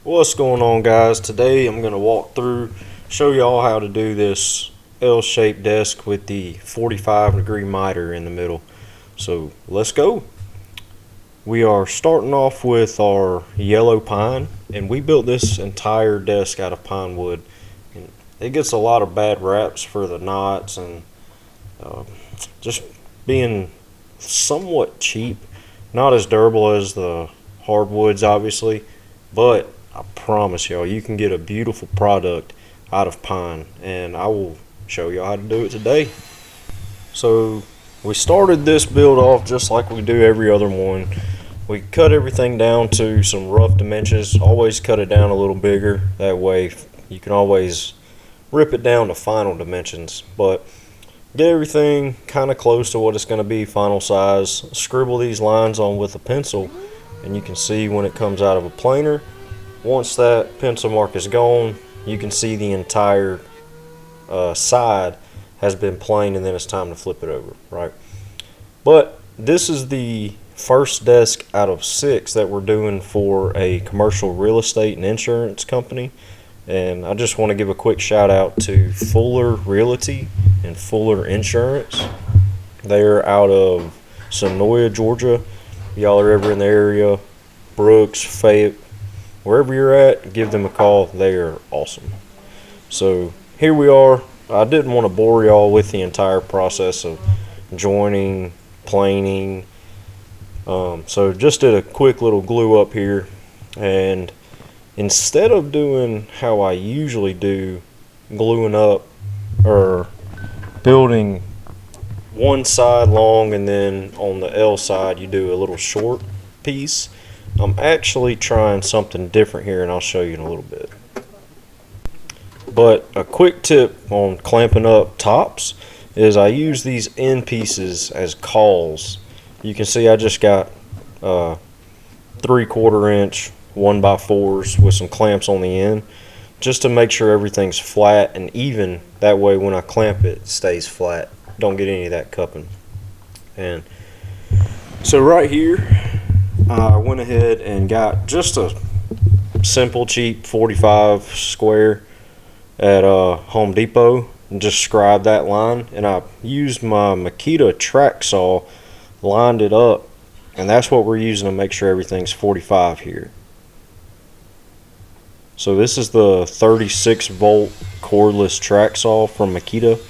What's going on, guys? Today I'm going to walk through, show y'all how to do this L-shaped desk with the 45-degree miter in the middle. So let's go. We are starting off with our yellow pine, and we built this entire desk out of pine wood. And it gets a lot of bad raps for the knots and just being somewhat cheap. Not as durable as the hardwoods, obviously, but I promise y'all, you can get a beautiful product out of pine, and I will show y'all how to do it today. So we started this build off just like we do every other one. We cut everything down to some rough dimensions. Always cut it down a little bigger, that way you can always rip it down to final dimensions, but get everything kind of close to what it's going to be final size. Scribble these lines on with a pencil, and you can see when it comes out of a planer. Once that pencil mark is gone, you can see the entire side has been planed, and then it's time to flip it over, right? But this is the first desk out of 6 that we're doing for a commercial real estate and insurance company. And I just want to give a quick shout out to Fuller Realty and Fuller Insurance. They're out of Sonoya, Georgia. Y'all are ever in the area, Brooks, Fayette, wherever you're at, give them a call. They are awesome. So here we are. I didn't want to bore y'all with the entire process of joining, planing. So just did a quick little glue up here, and instead of doing how I usually do, gluing up or building one side long and then on the L side you do a little short piece, I'm actually trying something different here, and I'll show you in a little bit. But a quick tip on clamping up tops is I use these end pieces as cawls. You can see I just got 3/4 inch 1x4s with some clamps on the end, just to make sure everything's flat and even. That way when I clamp it, it stays flat. Don't get any of that cupping. And so right here, I went ahead and got just a simple cheap 45 square at Home Depot and just scribed that line, and I used my Makita track saw, lined it up, and that's what we're using to make sure everything's 45 here. So this is the 36 volt cordless track saw from Makita.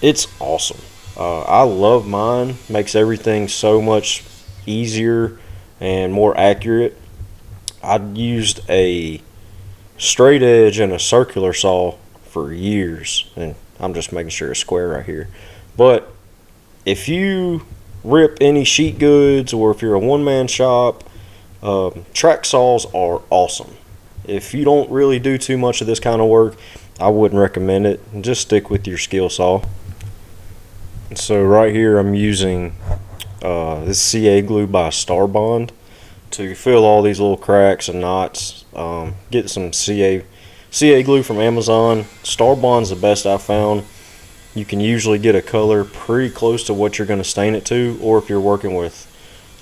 It's awesome. I love mine. Makes everything so much easier and more accurate. I used a straight edge and a circular saw for years, and I'm just making sure it's square right here. But if you rip any sheet goods, or if you're a one-man shop, track saws are awesome. If you don't really do too much of this kind of work, I wouldn't recommend it. Just stick with your skill saw. So right here I'm using this CA glue by Star Bond to fill all these little cracks and knots. Get some CA glue from Amazon. Star Bond's the best I've found. You can usually get a color pretty close to what you're going to stain it to, or if you're working with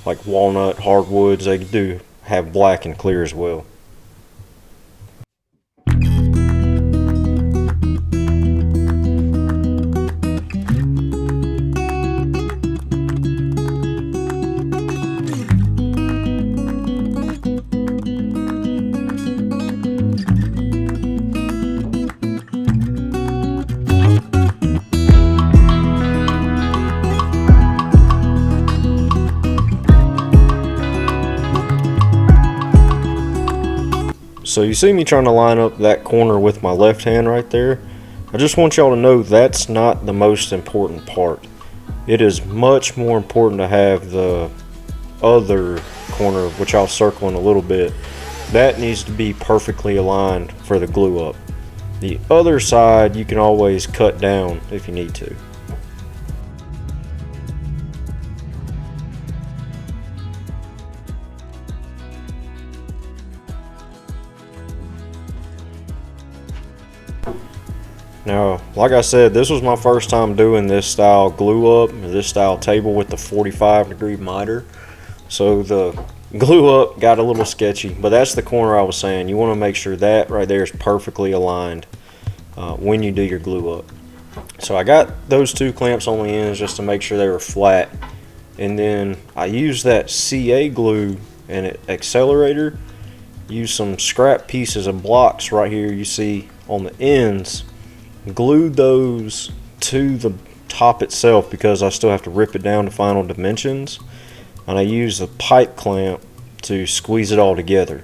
like walnut, hardwoods, they do have black and clear as well. So you see me trying to line up that corner with my left hand right there. I just want y'all to know that's not the most important part. It is much more important to have the other corner, which I'll circle in a little bit. That needs to be perfectly aligned for the glue up. The other side you can always cut down if you need to. Now, like I said, this was my first time doing this style glue up, this style table with the 45-degree miter. So the glue up got a little sketchy, but that's the corner I was saying. You want to make sure that right there is perfectly aligned when you do your glue up. So I got those two clamps on the ends just to make sure they were flat, and then I used that CA glue and an accelerator. Use some scrap pieces of blocks right here you see on the ends, glued those to the top itself because I still have to rip it down to final dimensions, and I used the pipe clamp to squeeze it all together.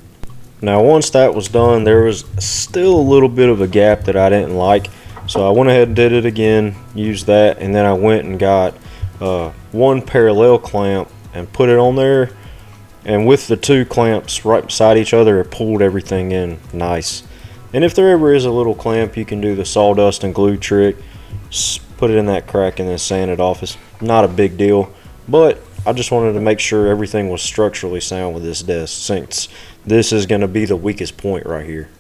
Now once that was done, there was still a little bit of a gap that I didn't like, so I went ahead and did it again, used that, and then I went and got one parallel clamp and put it on there, and with the two clamps right beside each other, it pulled everything in nice. And if there ever is a little clamp, you can do the sawdust and glue trick, put it in that crack and then sand it off. It's not a big deal, but I just wanted to make sure everything was structurally sound with this desk, since this is going to be the weakest point right here.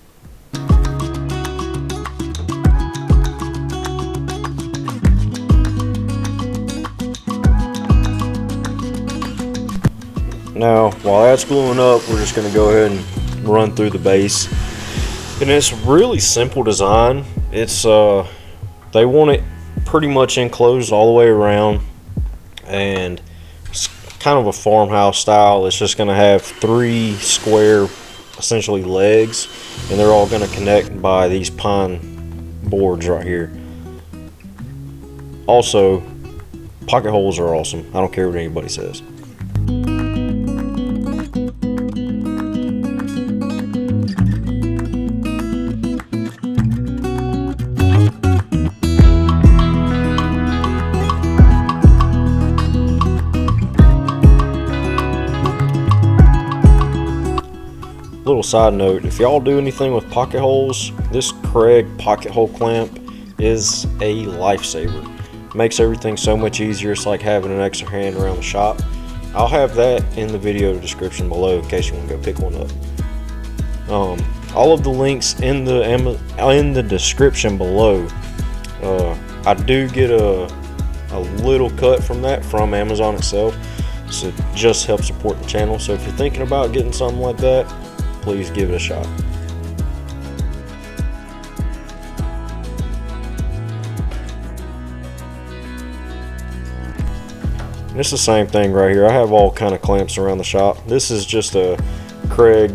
Now, while that's gluing up, we're just going to go ahead and run through the base. And it's really simple design. It's they want it pretty much enclosed all the way around, and it's kind of a farmhouse style. It's just going to have 3 square, essentially, legs, and they're all going to connect by these pine boards right here. Also, pocket holes are awesome. I don't care what anybody says. Little side note, if y'all do anything with pocket holes, this Craig pocket hole clamp is a lifesaver. Makes everything so much easier. It's like having an extra hand around the shop. I'll have that in the video description below in case you want to go pick one up. All of the links in the description below. I do get a little cut from that from Amazon itself, so it just helps support the channel. So if you're thinking about getting something like that, please give it a shot. And it's the same thing right here. I have all kind of clamps around the shop. This is just a Craig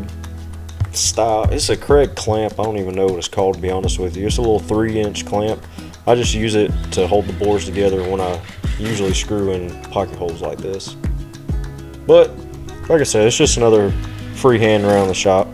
style. It's a Craig clamp. I don't even know what it's called, to be honest with you. It's a little 3-inch clamp. I just use it to hold the boards together when I usually screw in pocket holes like this. But like I said, it's just another free hand around the shop.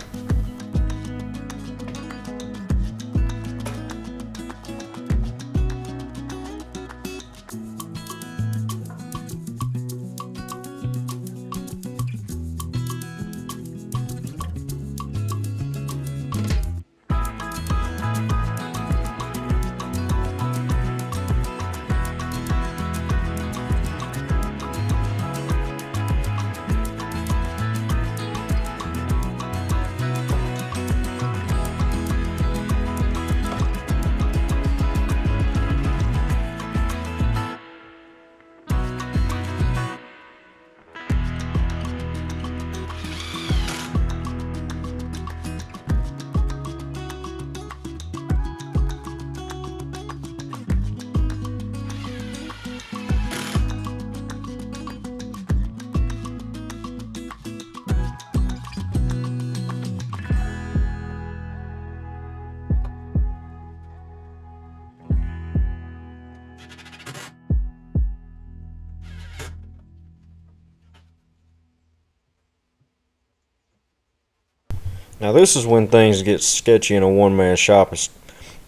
Now this is when things get sketchy in a one-man shop.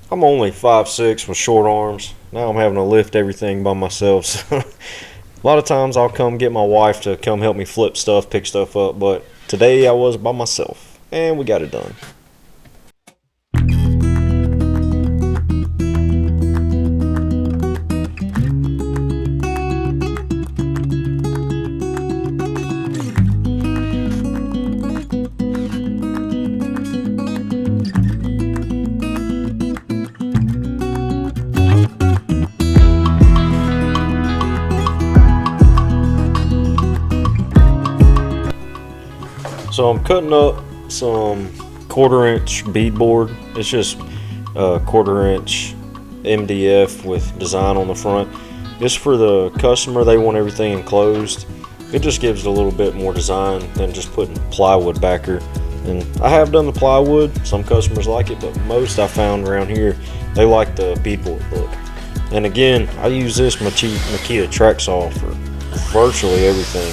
I'm only 5'6" with short arms. Now I'm having to lift everything by myself. So a lot of times I'll come get my wife to come help me flip stuff, pick stuff up, but today I was by myself and we got it done. So I'm cutting up some 1/4-inch beadboard. It's just a 1/4-inch MDF with design on the front. It's for the customer. They want everything enclosed. It just gives it a little bit more design than just putting plywood backer. And I have done the plywood. Some customers like it, but most I found around here, they like the beadboard look. And again, I use this Makita track saw for virtually everything.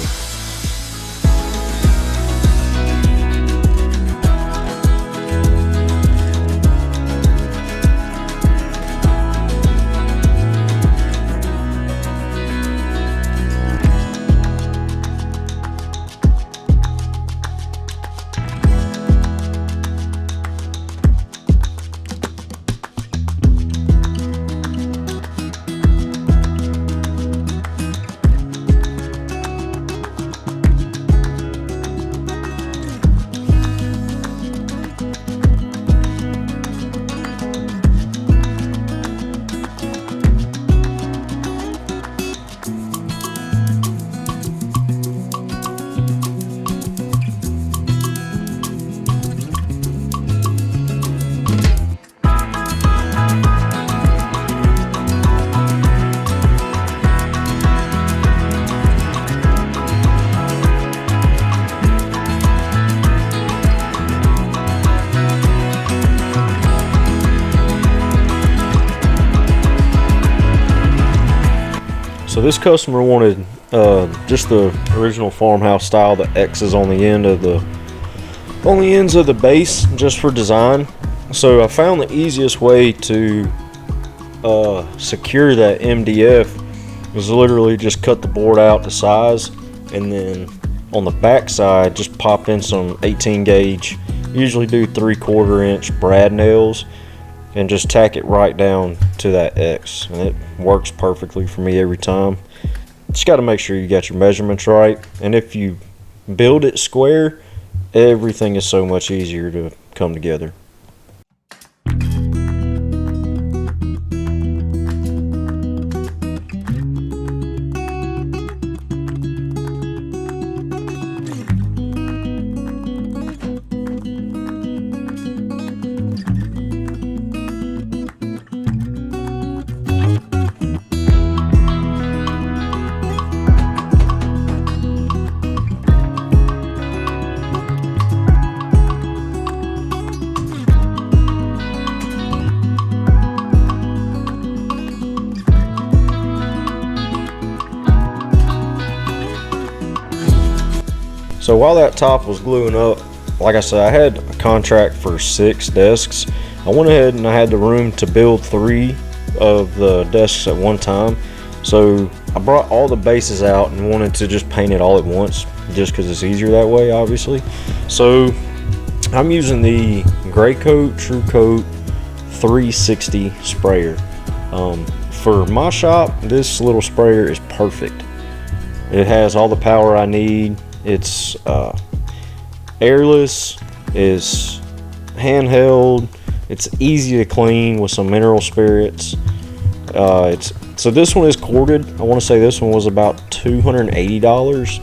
So this customer wanted just the original farmhouse style, the X's on the ends of the base, just for design. So I found the easiest way to secure that MDF was literally just cut the board out to size, and then on the back side just pop in some 18 gauge, usually do 3/4 inch brad nails, and just tack it right down to that X, and it works perfectly for me every time. Just got to make sure you got your measurements right, and if you build it square, everything is so much easier to come together. So while that top was gluing up, like I said, I had a contract for 6 desks. I went ahead and I had the room to build 3 of the desks at one time. So I brought all the bases out and wanted to just paint it all at once, just because it's easier that way, obviously. So I'm using the Gray Coat True Coat 360 sprayer. For my shop, this little sprayer is perfect. It has all the power I need. It's airless, is handheld, it's easy to clean with some mineral spirits. So this one is corded. I want to say this one was about $280.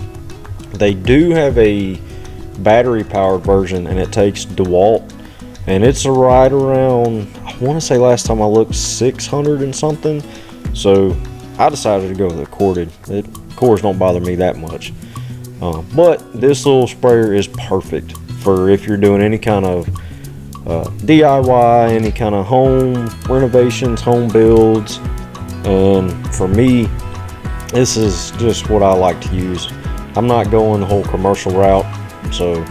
They do have a battery powered version, and it takes DeWalt, and it's right around, I want to say last time I looked, 600 and something. So I decided to go with the corded. Cords don't bother me that much. But this little sprayer is perfect for if you're doing any kind of DIY, any kind of home renovations, home builds. And for me, this is just what I like to use. I'm not going the whole commercial route, so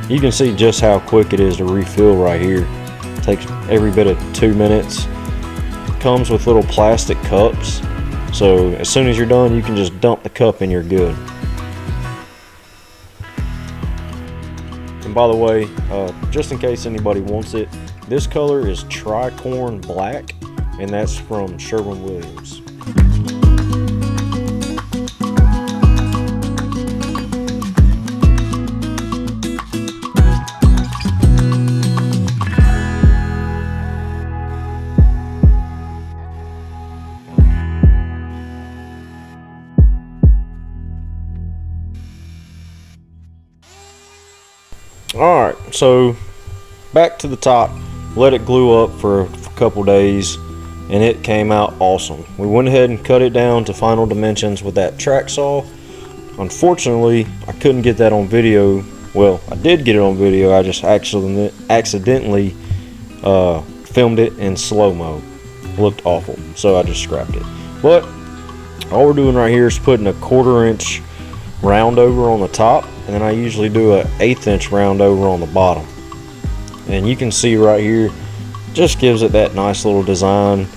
you can see just how quick it is to refill right here. It takes every bit of 2 minutes. It comes with little plastic cups, so as soon as you're done, you can just dump the cup and you're good. And by the way, just in case anybody wants it, this color is tricorn black, and that's from Sherwin-Williams. Alright, so back to the top, let it glue up for a couple days, and it came out awesome. We went ahead and cut it down to final dimensions with that track saw. Unfortunately, I couldn't get that on video. Well, I did get it on video, I just accidentally filmed it in slow-mo. Looked awful, so I just scrapped it. But all we're doing right here is putting a 1/4 inch round over on the top, and then I usually do a 1/8 inch round over on the bottom. And you can see right here, just gives it that nice little design.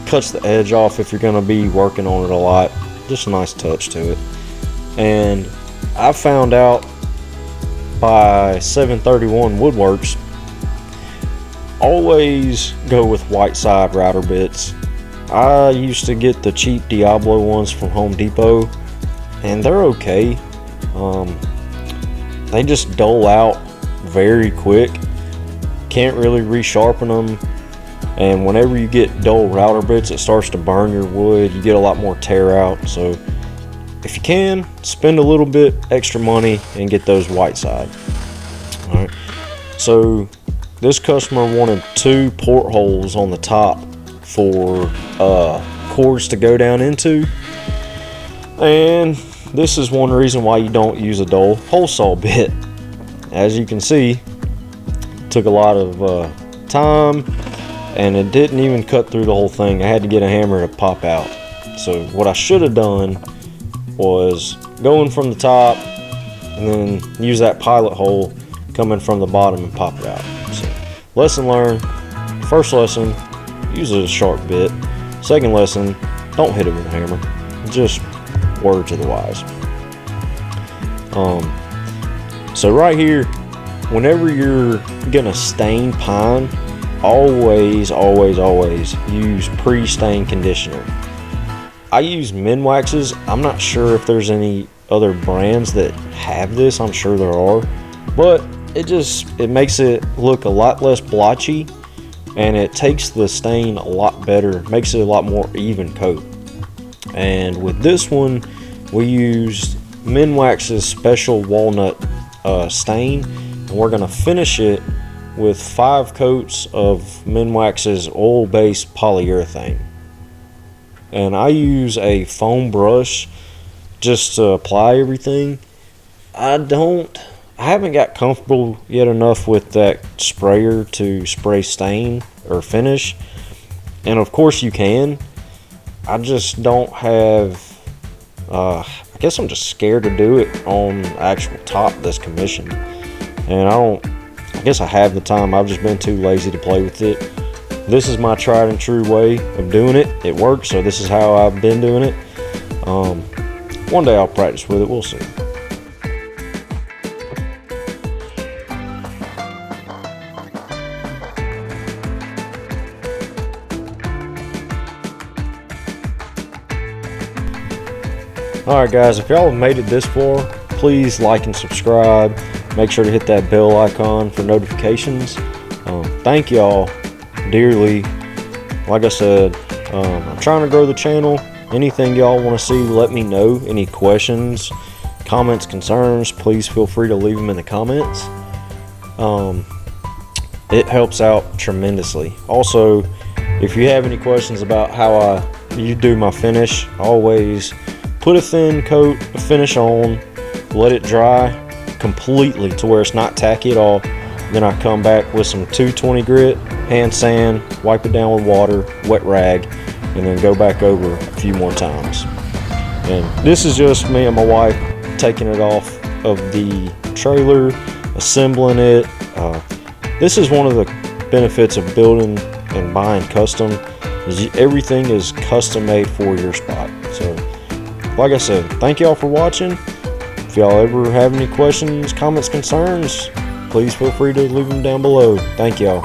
Cuts the edge off if you're going to be working on it a lot. Just a nice touch to it. And I found out by 731 Woodworks, always go with white side router bits. I used to get the cheap Diablo ones from Home Depot, and they're okay. They just dull out very quick. Can't really resharpen them, and whenever you get dull router bits, it starts to burn your wood. You get a lot more tear out. So if you can, spend a little bit extra money and get those white side. All right, so this customer wanted 2 portholes on the top for cords to go down into, and this is one reason why you don't use a dull hole saw bit. As you can see, it took a lot of time, and it didn't even cut through the whole thing. I had to get a hammer to pop out. So what I should have done was going from the top and then use that pilot hole coming from the bottom and pop it out. So, lesson learned. First lesson, use a sharp bit. Second lesson, don't hit it with a hammer. Just words of the wise. So right here, whenever you're gonna stain pine, always use pre-stain conditioner. I use Minwaxes. I'm not sure if there's any other brands that have this. I'm sure there are, but it makes it look a lot less blotchy, and it takes the stain a lot better, makes it a lot more even coat. And with this one, we used Minwax's special walnut stain, and we're gonna finish it with 5 coats of Minwax's oil-based polyurethane. And I use a foam brush just to apply everything. I haven't got comfortable yet enough with that sprayer to spray stain or finish. And of course you can. I just don't have, I guess I'm just scared to do it on the actual top that's commissioned. And I guess I have the time, I've just been too lazy to play with it. This is my tried and true way of doing it. It works, so this is how I've been doing it. One day I'll practice with it, we'll see. Alright guys, if y'all have made it this far, please like and subscribe. Make sure to hit that bell icon for notifications. Thank y'all dearly. Like I said, I'm trying to grow the channel. Anything y'all want to see, let me know. Any questions, comments, concerns, please feel free to leave them in the comments. It helps out tremendously. Also, if you have any questions about how you do my finish, always put a thin coat of finish on, let it dry completely to where it's not tacky at all. Then I come back with some 220 grit, hand sand, wipe it down with water, wet rag, and then go back over a few more times. And this is just me and my wife taking it off of the trailer, assembling it. This is one of the benefits of building and buying custom, is everything is custom made for your spot. So like I said, thank y'all for watching. If y'all ever have any questions, comments, concerns, please feel free to leave them down below. Thank y'all.